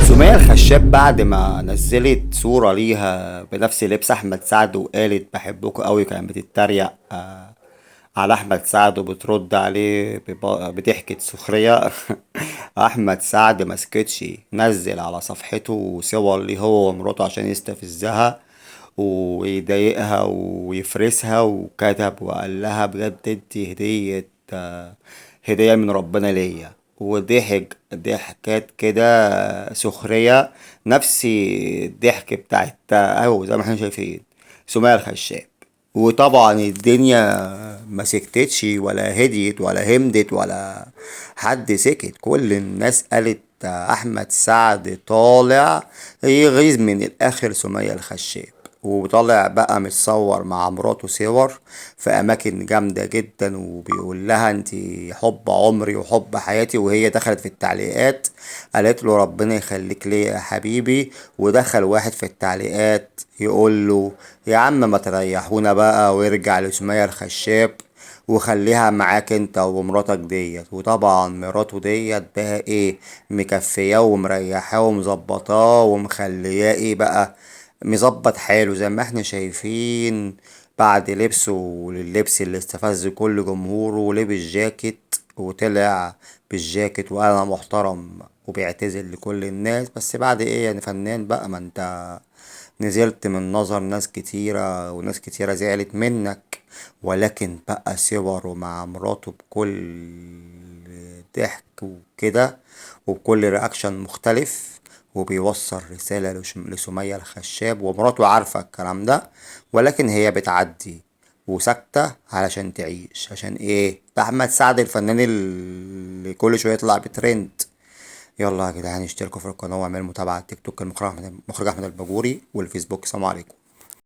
سمية الخشاب بعد ما نزلت صورة ليها بنفس لبس أحمد سعد وقالت بحبكوا قوي، كانت بتتريق على أحمد سعد وبترد عليه بضحكة سخرية. أحمد سعد مسكتش، نزل على صفحته صور ليه هو ومراته عشان يستفزها ويضايقها ويفرسها، وكتب وقال لها بجد انتي هدية، هدية من ربنا ليا. وضحك ضحكات كده سخرية، نفس الضحك بتاعت اهو زي ما احنا شايفين سمية الخشاب. وطبعا الدنيا ما سكتتش ولا هديت ولا همدت ولا حد سكت، كل الناس قالت احمد سعد طالع يغيظ من الاخر سمية الخشاب. وطالع بقى متصور مع مراته صور في اماكن جامدة جدا، وبيقول لها انتي حب عمري وحب حياتي. وهي دخلت في التعليقات قالت له ربنا يخليك ليا يا حبيبي. ودخل واحد في التعليقات يقول له يا عم ما تريحونا بقى وارجع لسمية الخشاب وخليها معاك انت ومراتك ديت. وطبعا مراته ديت بقى ايه، مكفياه ومريحاه ومظبطاه ومخلياه ايه بقى، مظبط حاله زي ما احنا شايفين. بعد لبسه لللبس اللي استفز كل جمهوره، ولبس جاكيت وطلع بالجاكيت وقال انا محترم وبيعتذر لكل الناس. بس بعد ايه يعني فنان بقى، ما انت نزلت من نظر ناس كتيرة وناس كتيرة زعلت منك. ولكن بقى صوره مع مراته بكل ضحك وكده وبكل رياكشن مختلف، وبيوصل رسالة لسمية الخشاب. ومراته عارفة الكلام ده، ولكن هي بتعدي وساكتة علشان تعيش. عشان ايه؟ ده احمد سعد الفنان اللي كل شوية يطلع بترند. يلا يا جدعان اشتركوا في القناة واعملوا متابعة على التيك توك، المخرج أحمد الباجوري، والفيسبوك. سلام عليكم.